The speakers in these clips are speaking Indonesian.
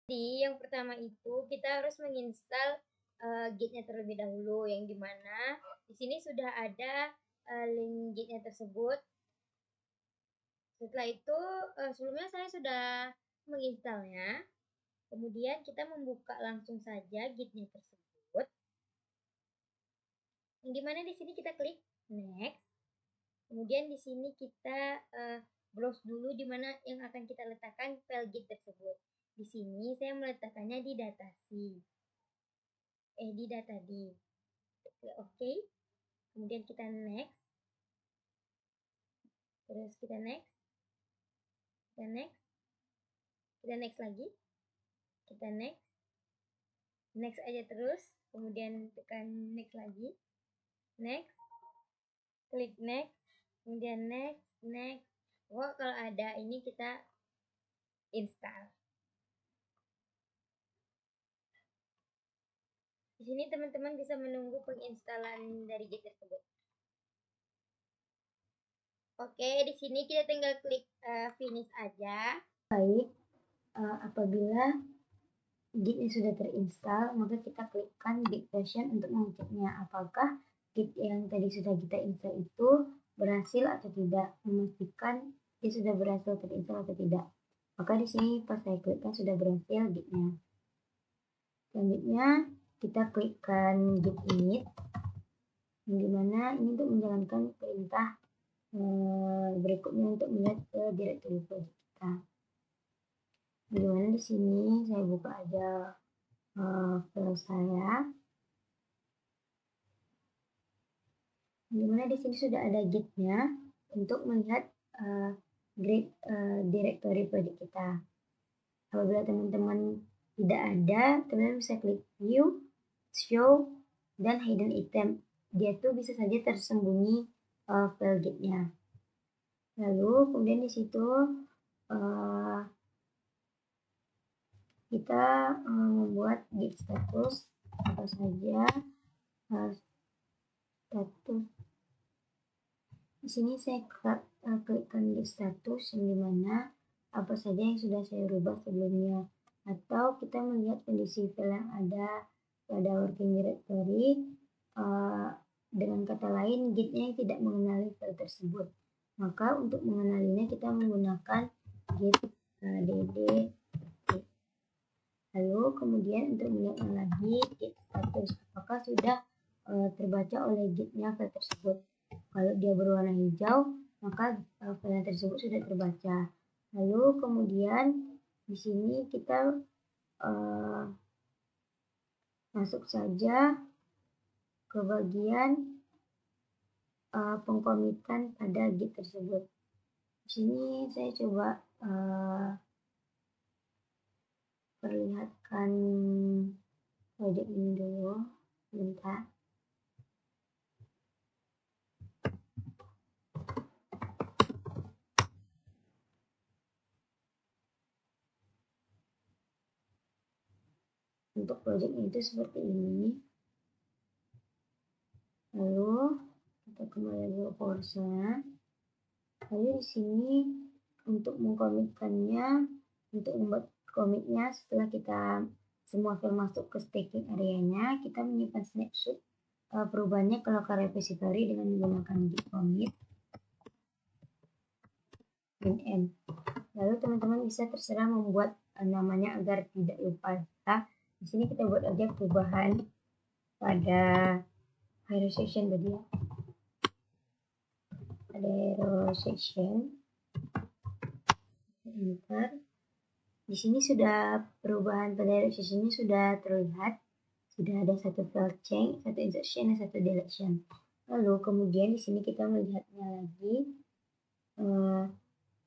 Jadi yang pertama itu kita harus menginstal, Git-nya terlebih dahulu, yang di mana di sini sudah ada, link Git-nya tersebut. Setelah itu, sebelumnya saya sudah menginstalnya, kemudian kita membuka langsung saja Git-nya tersebut, yang di mana di sini kita klik next, kemudian di sini kita, browse dulu di mana yang akan kita letakkan file Git tersebut. Di sini saya meletakkannya di di datadisk. Oke, kemudian kita next, terus kita next, kita next, kita next lagi, kita next, next aja terus, kemudian tekan next lagi, next, klik next, kemudian next, next. Oh, kalau ada ini kita install. Di sini teman-teman bisa menunggu penginstalan dari Git tersebut. Oke, di sini kita tinggal klik finish aja. Baik, apabila Git-nya sudah terinstall, maka kita klikkan Git version untuk mengeceknya apakah Git yang tadi sudah kita install itu berhasil atau tidak, memastikan dia sudah berhasil terinstall atau tidak. Maka di sini pas saya klikkan sudah berhasil Git-nya. Selanjutnya kita klikkan Git init, yang dimana ini untuk menjalankan perintah berikutnya untuk melihat ke direktori project kita. Dimana di sini saya buka aja file saya. Dimana di sini sudah ada Git-nya untuk melihat directory project kita. Apabila teman-teman tidak ada, teman-teman bisa klik View, Show, dan Hidden Item. Dia tuh bisa saja tersembunyi file Git-nya. Lalu kemudian di situ kita membuat Git status apa saja. Status di sini saya klikkan Git status, yang dimana apa saja yang sudah saya rubah sebelumnya, atau kita melihat kondisi file yang ada pada working directory, dengan kata lain Git-nya tidak mengenali file tersebut. Maka untuk mengenalinya kita menggunakan Git dd. Lalu kemudian untuk melihat lagi Git status, apakah sudah terbaca oleh Git-nya file tersebut. Kalau dia berwarna hijau, maka file tersebut sudah terbaca. Lalu kemudian di sini kita masuk saja ke bagian pengkomitan pada Git tersebut. Di sini saya coba perlihatkan project ini dulu, bentar. Untuk project itu seperti ini. Lalu kita kembali ke Forza. Lalu di sini untuk mengkomitkannya, untuk membuat komitnya setelah kita semua file masuk ke staging areanya, kita menyimpan snapshot perubahannya ke local repository dengan menggunakan git commit -m. Lalu teman-teman bisa terserah membuat namanya agar tidak lupa. Di sini kita buat aja perubahan pada hero section tadi ya. Ada hero section. Enter. Di sini sudah perubahan pada hero section ini sudah terlihat. Sudah ada satu file change, satu insertion, dan satu deletion. Lalu kemudian di sini kita melihatnya lagi,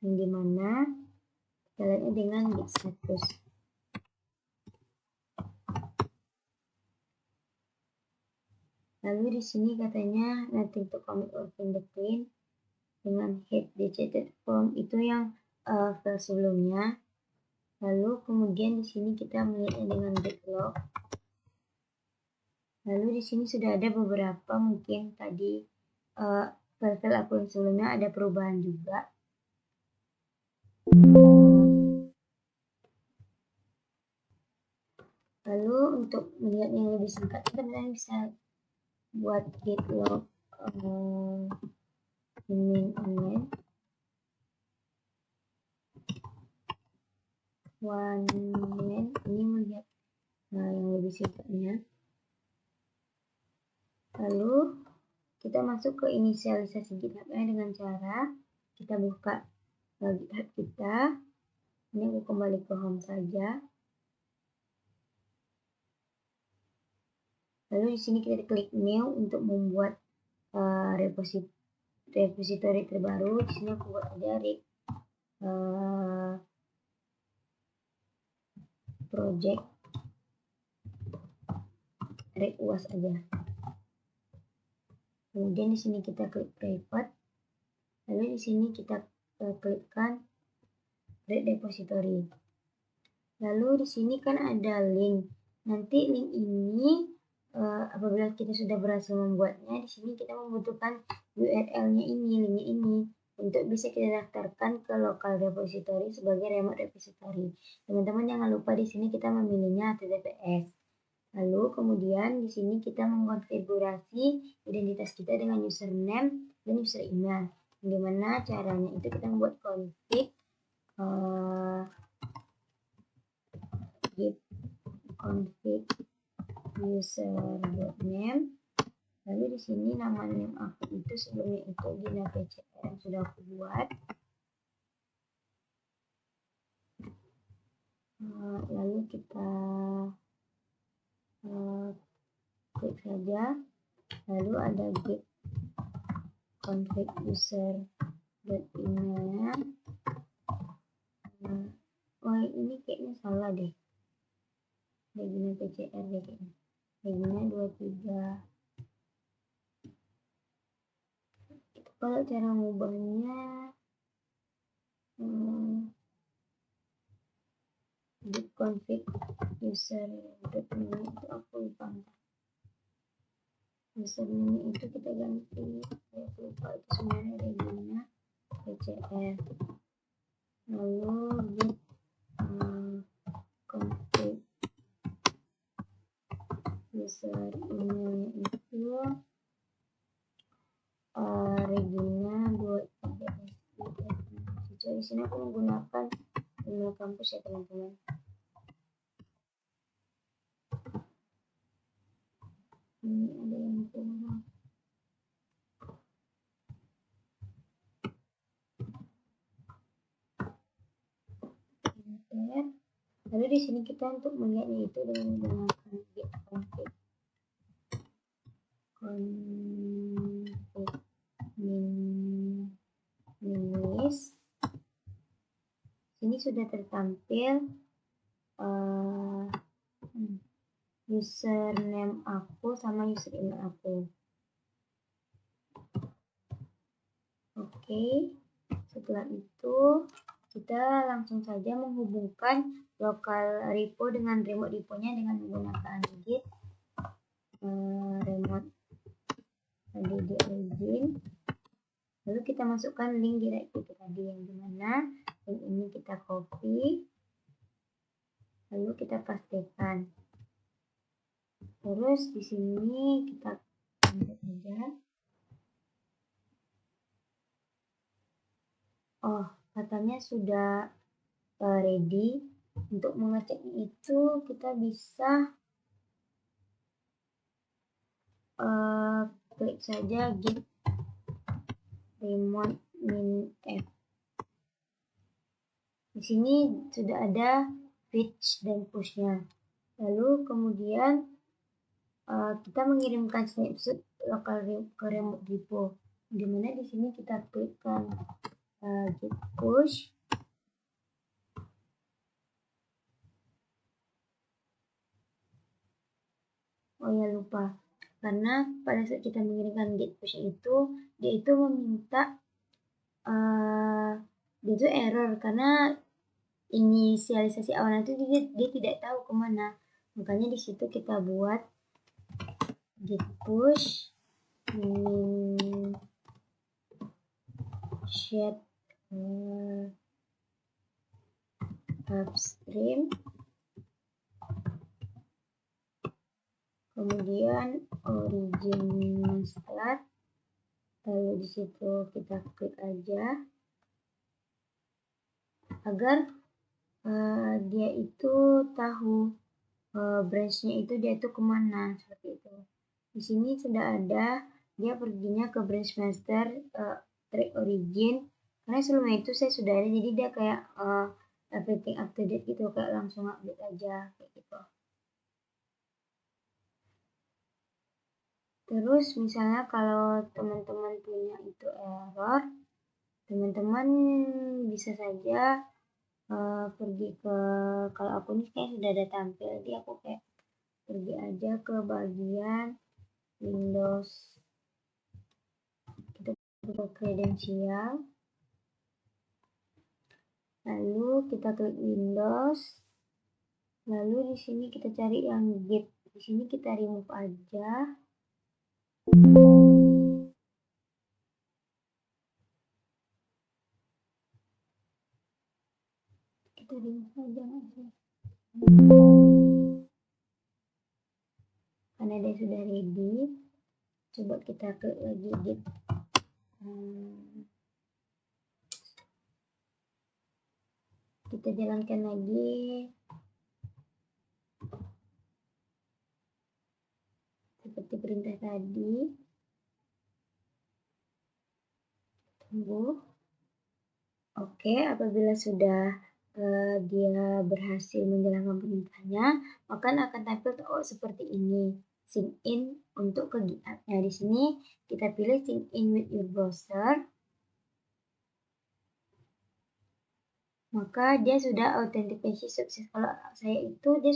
yang dimana kita lihatnya dengan git status. Lalu di sini katanya nothing to commit or fingerprint dengan head deleted from itu yang file sebelumnya. Lalu kemudian di sini kita melihatnya dengan git log. Lalu di sini sudah ada beberapa, mungkin tadi file-file aku yang sebelumnya ada perubahan juga. Lalu untuk melihat yang lebih singkat, teman-teman bisa buat git log admin online one man. Ini melihat yang lebih singkatnya. Lalu kita masuk ke inisialisasi GitHub-nya dengan cara kita buka GitHub kita. Ini aku kembali ke home saja. Lalu di sini kita klik new untuk membuat repository terbaru. Di sini aku buat aja project uas aja. Kemudian di sini kita klik private. Lalu di sini kita klikkan create repository. Lalu di sini kan ada link. Nanti link ini apabila kita sudah berhasil membuatnya, di sini kita membutuhkan URL-nya ini, linknya ini, untuk bisa kita daftarkan ke local repository sebagai remote repository. Teman-teman jangan lupa di sini kita memilihnya HTTPS. Lalu kemudian di sini kita mengkonfigurasi identitas kita dengan username dan user email. Bagaimana caranya? Itu kita membuat config git config user.name. Lalu di sini nama name aku itu sebelumnya itu Gina PCR yang sudah aku buat. Lalu kita klik saja. Lalu ada git config user.email. Oh ini kayaknya salah deh. Regina PCR deh kayaknya. Regina 23. Kalau cara mengubahnya git config user.email itu aku lupa. Username itu kita ganti, saya lupa itu sebenarnya Regina PCR. Lalu git config user email itu Regina 23. Di sini aku menggunakan email kampus ya teman-teman. Ini ada yang kurang. Lalu di sini kita untuk melihatnya itu dengan menggunakan git config list. Ini sudah tertampil username aku sama user email aku. Oke, setelah itu kita langsung saja menghubungkan local repo dengan remote repo-nya dengan menggunakan git remote add origin. Lalu kita masukkan link directory itu tadi yang dimana link ini kita copy, lalu kita pastekan. Terus di sini kita lanjut aja. Oh, katanya sudah ready. Untuk mengeceknya itu kita bisa klik saja git remote min f. Di sini sudah ada fetch dan pushnya. Lalu kemudian kita mengirimkan snapshot lokal ke remote repo. Dimana di sini kita klikkan git push. Oh ya lupa, karena pada saat kita mengirimkan git push itu, dia itu meminta dia itu error karena inisialisasi awalnya itu dia tidak tahu kemana. Makanya di situ kita buat git push shed upstream kemudian origin master, lalu di situ kita klik aja agar dia itu tahu branchnya itu dia itu kemana, seperti itu. Di sini sudah ada, dia perginya ke branch master track origin, karena sebelumnya itu saya sudah ada, jadi dia kayak everything up to date gitu, kayak langsung update aja kayak gitu. Terus misalnya kalau teman-teman punya itu error, teman-teman bisa saja pergi ke, kalau aku nih kayak sudah ada tampil, jadi aku kayak pergi aja ke bagian Windows, kita buka kredensial, lalu kita klik Windows, lalu di sini kita cari yang Git, di sini kita remove aja. Kita remove aja karena dia sudah ready. Coba kita klik lagi Git. Kita jalankan lagi. Seperti perintah tadi. Tunggu. Oke, apabila sudah dia berhasil menjalankan perintahnya, maka akan tampil seperti ini. Sign in untuk ke GitHub. Nah, di sini kita pilih sign in with your browser. Maka dia sudah authentication sukses. Kalau saya itu dia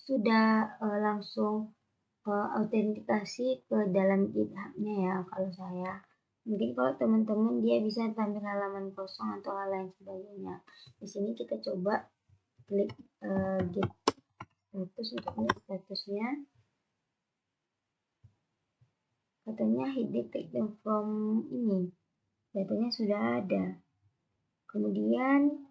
sudah langsung autentikasi ke dalam GitHub-nya ya kalau saya. Mungkin kalau teman-teman dia bisa tampil halaman kosong atau hal lain sebagainya. Di sini kita coba klik Git status untuk melihat statusnya. Katanya hit detect from ini. Datanya sudah ada. Kemudian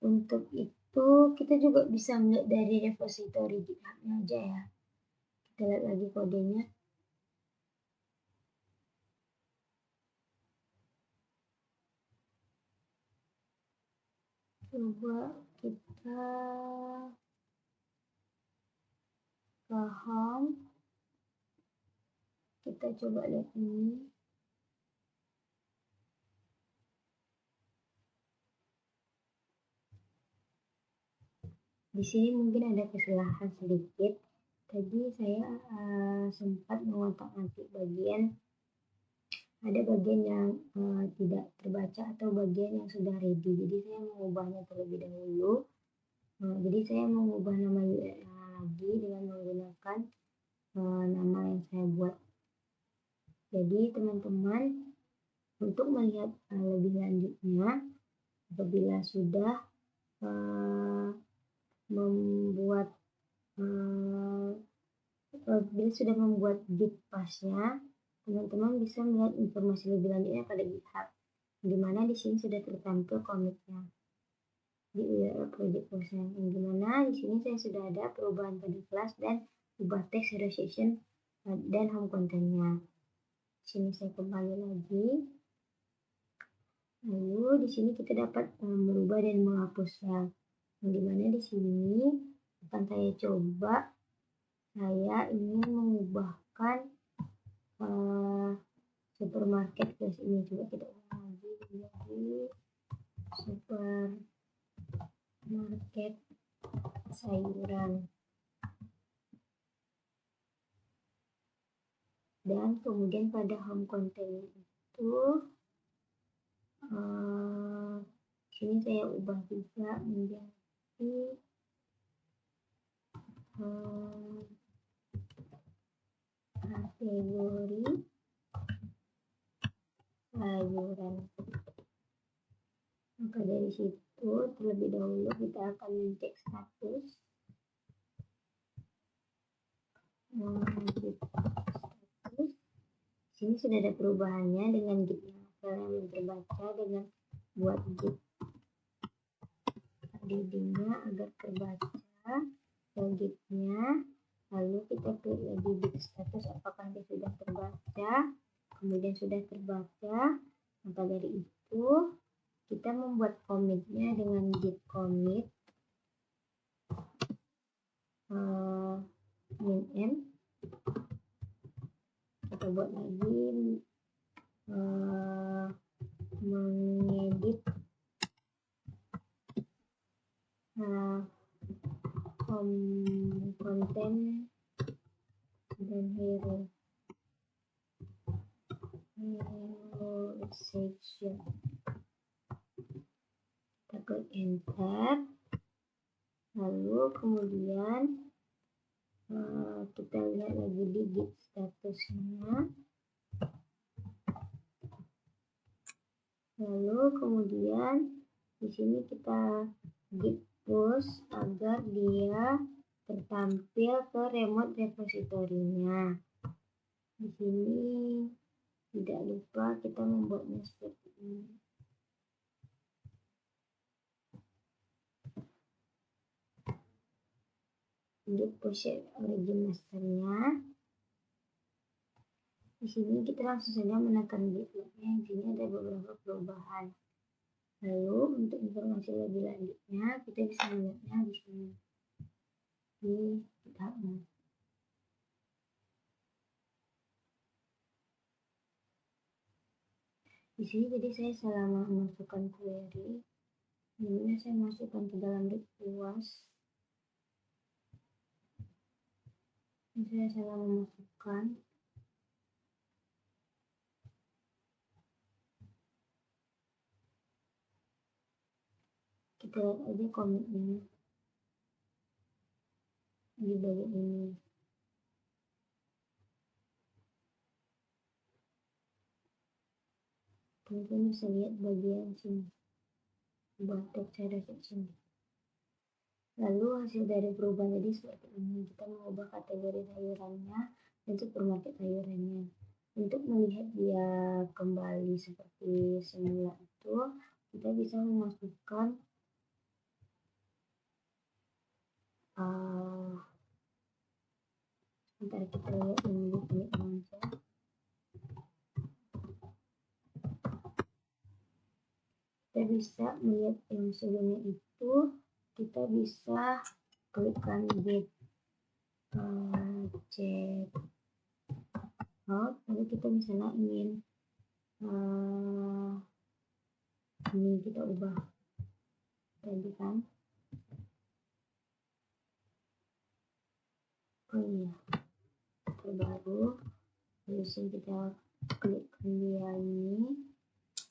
untuk itu kita juga bisa melihat dari repository GitHub-nya aja ya. Kita lihat lagi kodenya. Coba kita ke home. Kita coba lihat ini. Di sini mungkin ada kesalahan sedikit. Tadi saya sempat mengotak-atik bagian, ada bagian yang tidak terbaca atau bagian yang sudah ready. Jadi saya mengubahnya terlebih dahulu. Jadi saya mengubah nama URL lagi dengan menggunakan nama yang saya buat. Jadi teman-teman untuk melihat lebih lanjutnya, apabila sudah membuat Git pass-nya, teman-teman bisa melihat informasi lebih lanjutnya pada GitHub, di mana di sini sudah tertampil commit-nya di URL project post-nya, yang dimana di sini saya sudah ada perubahan pada kelas dan ubah teks hero session dan home content-nya. Di sini saya kembali lagi. Lalu di sini kita dapat merubah dan menghapusnya. Yang dimana di sini akan saya coba, saya ingin mengubahkan supermarket guys, ini coba kita ulang lagi menjadi supermarket sayuran, dan kemudian pada home content itu sini saya ubah juga menjadi kategori sayuran. Maka dari situ terlebih dahulu kita akan mencek status. Sini sudah ada perubahannya dengan Git yang terbaca dengan buat Git readingnya agar terbaca, selanjutnya lalu kita klik lagi di status apakah dia sudah terbaca, kemudian sudah terbaca. Maka dari itu kita membuat komitnya dengan git commit min. Kita buat lagi mengedit konten dan hero section. Kita klik enter, lalu kemudian kita lihat lagi di git statusnya, lalu kemudian di sini kita git push agar dia tertampil ke remote repositorinya. Di sini tidak lupa kita membuatnya seperti ini. Git push origin masternya. Di sini kita langsung saja menekan git lognya. Di sini ada beberapa perubahan. Lalu untuk informasi lebih lanjutnya kita bisa melihatnya di sini di GitHub-nya. Di sini jadi saya salah memasukkan query. Ini saya masukkan ke dalam request. Ini saya salah memasukkan. Kita lihat aja komitnya di bagian ini. Teman-teman bisa lihat bagian sini, batok saya sini. Lalu hasil dari perubahan tadi seperti ini. Kita mengubah kategori sayurannya dan supermarket sayurannya. Untuk melihat dia kembali seperti semula itu, kita bisa memasukkan sebentar, kita lihat ini aja. Kita bisa melihat yang sebelumnya itu, kita bisa klikkan git check out, lalu kita misalnya ingin ini kita ubah tadi kan. Oh iya, terbaru. Lalu kita klik dia ini,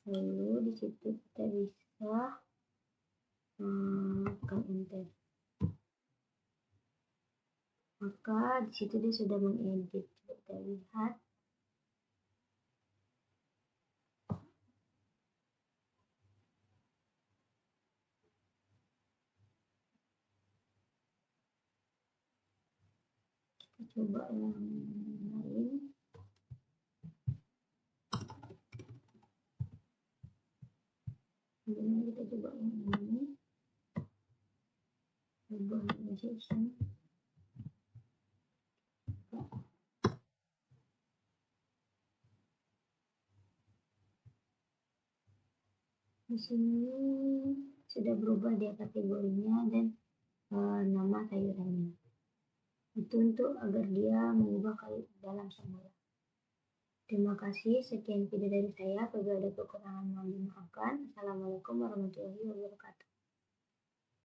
lalu di situ kita bisa tekan enter. Maka di situ dia sudah mengedit. Kita lihat. Kita coba yang lain. Kemudian kita coba yang ini. Ubah section. Di sini sudah berubah dia kategorinya dan nama sayurannya. Itu untuk agar dia mengubah dalam semula. Terima kasih, sekian video dari saya. Apabila ada kekurangan mohon dimaafkan. Assalamualaikum warahmatullahi wabarakatuh.